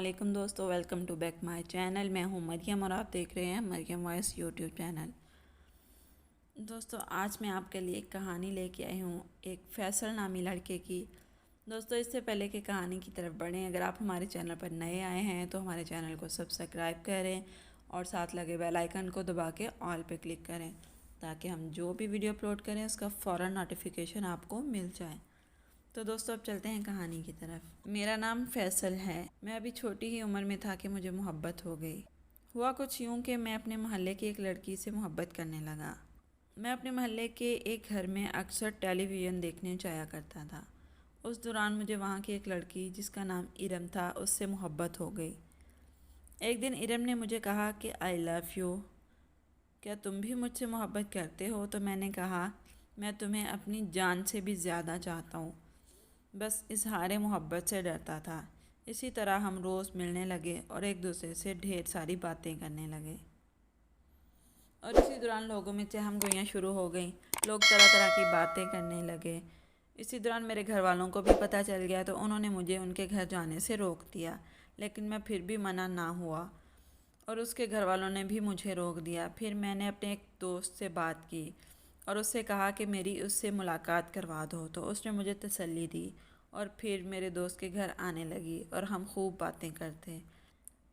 वालेकुम दोस्तों, welcome to back my channel. मैं हूं मरियम और आप देख रहे हैं मरियम वॉइस यूट्यूब चैनल। दोस्तों, आज मैं आपके लिए एक कहानी लेके आई हूं, एक फैसल नामी लड़के की। दोस्तों, इससे पहले कि कहानी की तरफ बढ़ें, अगर आप हमारे चैनल पर नए आए हैं तो हमारे चैनल को सब्सक्राइब करें और साथ लगे बेल आइकन को दबा के ऑल पे क्लिक करें ताकि हम जो भी वीडियो अपलोड करें उसका फ़ौरन नोटिफिकेशन आपको मिल जाए। तो दोस्तों, अब चलते हैं कहानी की तरफ। मेरा नाम फैसल है। मैं अभी छोटी ही उम्र में था कि मुझे मोहब्बत हो गई। हुआ कुछ यूँ कि मैं अपने मोहल्ले की एक लड़की से मोहब्बत करने लगा। मैं अपने मोहल्ले के एक घर में अक्सर टेलीविज़न देखने जाया करता था। उस दौरान मुझे वहाँ की एक लड़की जिसका नाम इरम था, उससे मोहब्बत हो गई। एक दिन इरम ने मुझे कहा कि आई लव यू, क्या तुम भी मुझसे मोहब्बत करते हो? तो मैंने कहा, मैं तुम्हें अपनी जान से भी ज़्यादा चाहता हूँ, बस इजहार मोहब्बत से डरता था। इसी तरह हम रोज़ मिलने लगे और एक दूसरे से ढेर सारी बातें करने लगे और इसी दौरान लोगों में चहम गोइयाँ शुरू हो गई। लोग तरह तरह की बातें करने लगे। इसी दौरान मेरे घर वालों को भी पता चल गया तो उन्होंने मुझे उनके घर जाने से रोक दिया, लेकिन मैं फिर भी मना ना हुआ और उसके घर वालों ने भी मुझे रोक दिया। फिर मैंने अपने एक दोस्त से बात की और उससे कहा कि मेरी उससे मुलाकात करवा दो, तो उसने मुझे तसल्ली दी और फिर मेरे दोस्त के घर आने लगी और हम खूब बातें करते।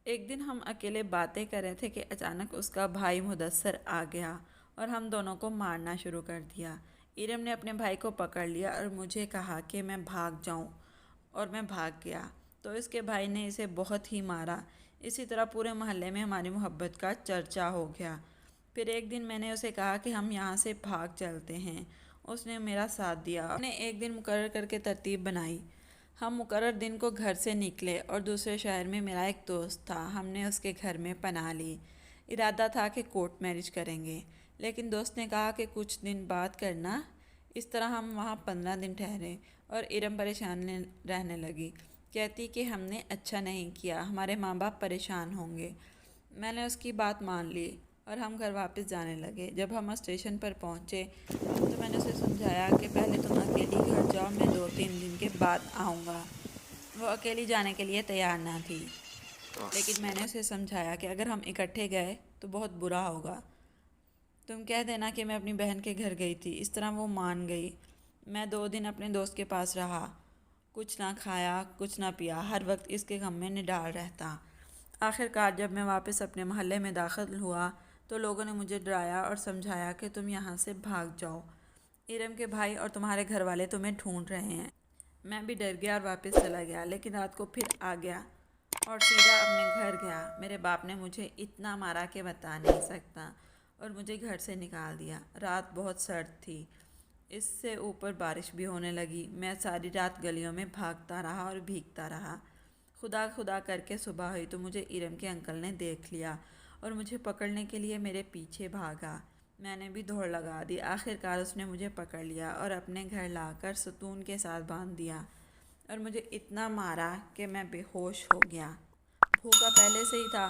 एक दिन हम अकेले बातें कर रहे थे कि अचानक उसका भाई मुदस्सर आ गया और हम दोनों को मारना शुरू कर दिया। इरम ने अपने भाई को पकड़ लिया और मुझे कहा कि मैं भाग जाऊं और मैं भाग गया, तो इसके भाई ने इसे बहुत ही मारा। इसी तरह पूरे मोहल्ले में हमारी मोहब्बत का चर्चा हो गया। फिर एक दिन मैंने उसे कहा कि हम यहाँ से भाग चलते हैं। उसने मेरा साथ दिया। हमने एक दिन मुकर्रर करके तरतीब बनाई। हम मुकर्रर दिन को घर से निकले और दूसरे शहर में मेरा एक दोस्त था, हमने उसके घर में पनाह ली। इरादा था कि कोर्ट मैरिज करेंगे, लेकिन दोस्त ने कहा कि कुछ दिन बाद करना। इस तरह हम वहाँ 15 दिन ठहरे और इरम परेशान रहने लगी। कहती कि हमने अच्छा नहीं किया, हमारे माँ बाप परेशान होंगे। मैंने उसकी बात मान ली और हम घर वापस जाने लगे। जब हम स्टेशन पर पहुँचे तो मैंने उसे समझाया कि पहले तुम अकेली घर जाओ, मैं 2-3 दिन के बाद आऊँगा। वो अकेली जाने के लिए तैयार ना थी, लेकिन मैंने उसे समझाया कि अगर हम इकट्ठे गए तो बहुत बुरा होगा। तुम कह देना कि मैं अपनी बहन के घर गई थी। इस तरह वो मान गई। मैं 2 दिन अपने दोस्त के पास रहा, कुछ ना खाया कुछ ना पिया, हर वक्त इसके गम में निडाल रहता। आखिरकार जब मैं वापस अपने मोहल्ले में दाखिल हुआ तो लोगों ने मुझे डराया और समझाया कि तुम यहाँ से भाग जाओ, इरम के भाई और तुम्हारे घर वाले तुम्हें ढूंढ रहे हैं। मैं भी डर गया और वापस चला गया, लेकिन रात को फिर आ गया और सीधा अपने घर गया। मेरे बाप ने मुझे इतना मारा कि बता नहीं सकता और मुझे घर से निकाल दिया। रात बहुत सर्द थी, इससे ऊपर बारिश भी होने लगी। मैं सारी रात गलियों में भागता रहा और भीगता रहा। खुदा खुदा करके सुबह हुई तो मुझे इरम के अंकल ने देख लिया और मुझे पकड़ने के लिए मेरे पीछे भागा। मैंने भी दौड़ लगा दी। आखिरकार उसने मुझे पकड़ लिया और अपने घर लाकर सुतून के साथ बांध दिया और मुझे इतना मारा कि मैं बेहोश हो गया। भूखा पहले से ही था।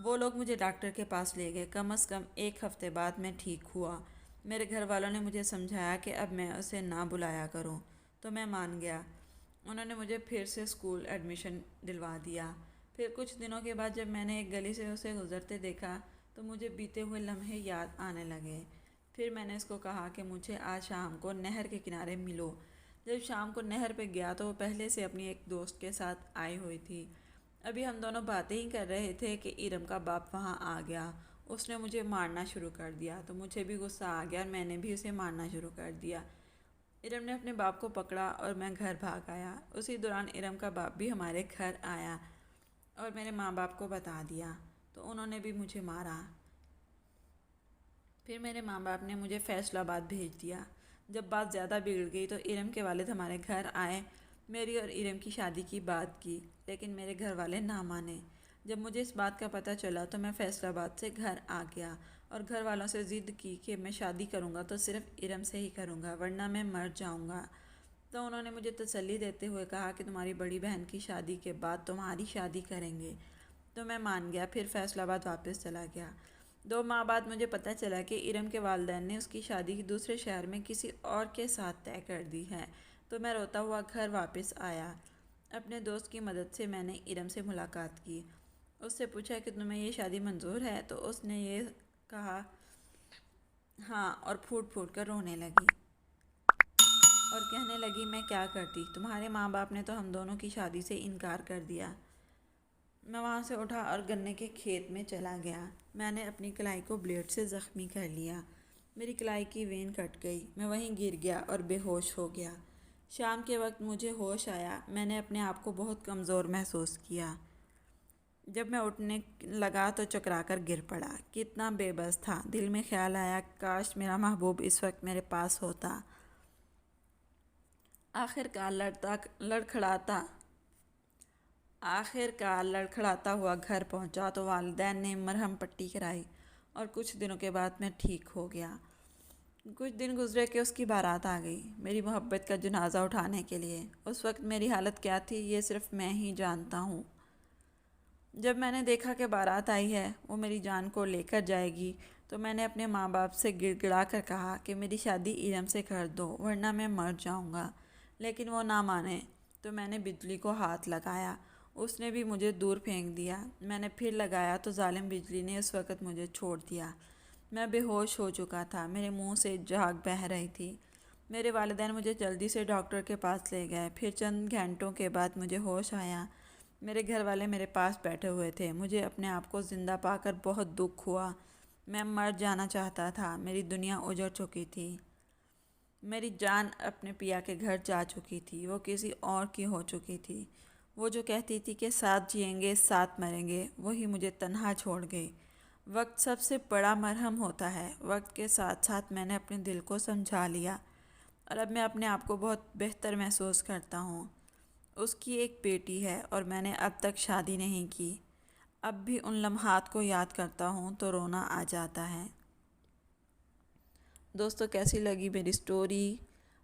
वो लोग मुझे डॉक्टर के पास ले गए। कम से कम 1 हफ्ते बाद मैं ठीक हुआ। मेरे घर वालों ने मुझे समझाया कि अब मैं उसे ना बुलाया करूं, तो मैं मान गया। उन्होंने मुझे फिर से स्कूल एडमिशन दिलवा दिया। फिर कुछ दिनों के बाद जब मैंने एक गली से उसे गुजरते देखा तो मुझे बीते हुए लम्हे याद आने लगे। फिर मैंने इसको कहा कि मुझे आज शाम को नहर के किनारे मिलो। जब शाम को नहर पे गया तो वो पहले से अपनी एक दोस्त के साथ आई हुई थी। अभी हम दोनों बातें ही कर रहे थे कि इरम का बाप वहाँ आ गया। उसने मुझे मारना शुरू कर दिया तो मुझे भी गुस्सा आ गया और मैंने भी उसे मारना शुरू कर दिया। इरम ने अपने बाप को पकड़ा और मैं घर भाग आया। उसी दौरान इरम का बाप भी हमारे घर आया और मेरे माँ बाप को बता दिया, तो उन्होंने भी मुझे मारा। फिर मेरे माँ बाप ने मुझे फैसलाबाद भेज दिया। जब बात ज़्यादा बिगड़ गई तो इरम के वालिद हमारे घर आए। मेरी और इरम की शादी की बात की, लेकिन मेरे घर वाले ना माने। जब मुझे इस बात का पता चला तो मैं फैसलाबाद से घर आ गया और घर वालों से ज़िद की कि मैं शादी करूँगा तो सिर्फ़ इरम से ही करूँगा, वरना मैं मर जाऊँगा। तो उन्होंने मुझे तसल्ली देते हुए कहा कि तुम्हारी बड़ी बहन की शादी के बाद तुम्हारी शादी करेंगे। तो मैं मान गया। फिर फैसलाबाद वापस चला गया। 2 माह बाद मुझे पता चला कि इरम के वालिदैन ने उसकी शादी दूसरे शहर में किसी और के साथ तय कर दी है। तो मैं रोता हुआ घर वापस आया। اپنے دوست کی مدد سے میں نے ارم سے ملاقات کی۔ اس سے پوچھا کہ تمہیں یہ شادی منظور ہے؟ تو اس نے یہ کہا ہاں، اور پھوٹ پھوٹ کر رونے لگی اور کہنے لگی میں کیا کرتی، تمہارے ماں باپ نے تو ہم دونوں کی شادی سے انکار کر دیا۔ میں وہاں سے اٹھا اور گنے کے کھیت میں چلا گیا۔ میں نے اپنی کلائی کو بلیڈ سے زخمی کر لیا۔ میری کلائی کی وین کٹ گئی، میں وہیں گر گیا اور بے ہوش ہو گیا۔ شام کے وقت مجھے ہوش آیا۔ میں نے اپنے آپ کو بہت کمزور محسوس کیا۔ جب میں اٹھنے لگا تو چکرا کر گر پڑا۔ کتنا بے بس تھا۔ دل میں خیال آیا کاش میرا محبوب اس وقت میرے پاس ہوتا۔ آخر کار لڑکھڑاتا ہوا گھر پہنچا تو والدین نے مرہم پٹی کرائی اور کچھ دنوں کے بعد میں ٹھیک ہو گیا۔ کچھ دن گزرے کہ اس کی بارات آ گئی میری محبت کا جنازہ اٹھانے کے لیے۔ اس وقت میری حالت کیا تھی یہ صرف میں ہی جانتا ہوں۔ جب میں نے دیکھا کہ بارات آئی ہے، وہ میری جان کو لے کر جائے گی، تو میں نے اپنے ماں باپ سے گڑ گڑا کر کہا کہ میری شادی ارم سے کر دو ورنہ میں مر جاؤں گا، لیکن وہ نہ مانے۔ تو میں نے بجلی کو ہاتھ لگایا، اس نے بھی مجھے دور پھینک دیا۔ میں نے پھر لگایا تو ظالم بجلی نے اس وقت مجھے چھوڑ دیا۔ میں بے ہوش ہو چکا تھا، میرے منہ سے جھاگ بہہ رہی تھی۔ میرے والدین مجھے جلدی سے ڈاکٹر کے پاس لے گئے۔ پھر چند گھنٹوں کے بعد مجھے ہوش آیا۔ میرے گھر والے میرے پاس بیٹھے ہوئے تھے۔ مجھے اپنے آپ کو زندہ پا کر بہت دکھ ہوا۔ میں مر جانا چاہتا تھا۔ میری دنیا اجڑ چکی تھی۔ میری جان اپنے پیا کے گھر جا چکی تھی، وہ کسی اور کی ہو چکی تھی۔ وہ جو کہتی تھی کہ ساتھ جئیں گے ساتھ مریں گے، وہی مجھے تنہا چھوڑ گئی۔ وقت سب سے بڑا مرہم ہوتا ہے۔ وقت کے ساتھ ساتھ میں نے اپنے دل کو سمجھا لیا اور اب میں اپنے آپ کو بہت بہتر محسوس کرتا ہوں۔ اس کی ایک بیٹی ہے اور میں نے اب تک شادی نہیں کی۔ اب بھی ان لمحات کو یاد کرتا ہوں تو رونا آ جاتا ہے۔ دوستو کیسی لگی میری سٹوری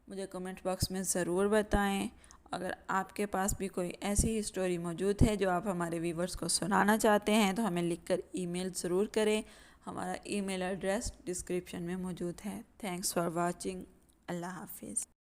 مجھے کمنٹ باکس میں ضرور بتائیں۔ اگر آپ کے پاس بھی کوئی ایسی سٹوری موجود ہے جو آپ ہمارے ویورز کو سنانا چاہتے ہیں تو ہمیں لکھ کر ای میل ضرور کریں۔ ہمارا ای میل ایڈریس ڈسکرپشن میں موجود ہے۔ Thanks for watching. اللہ حافظ۔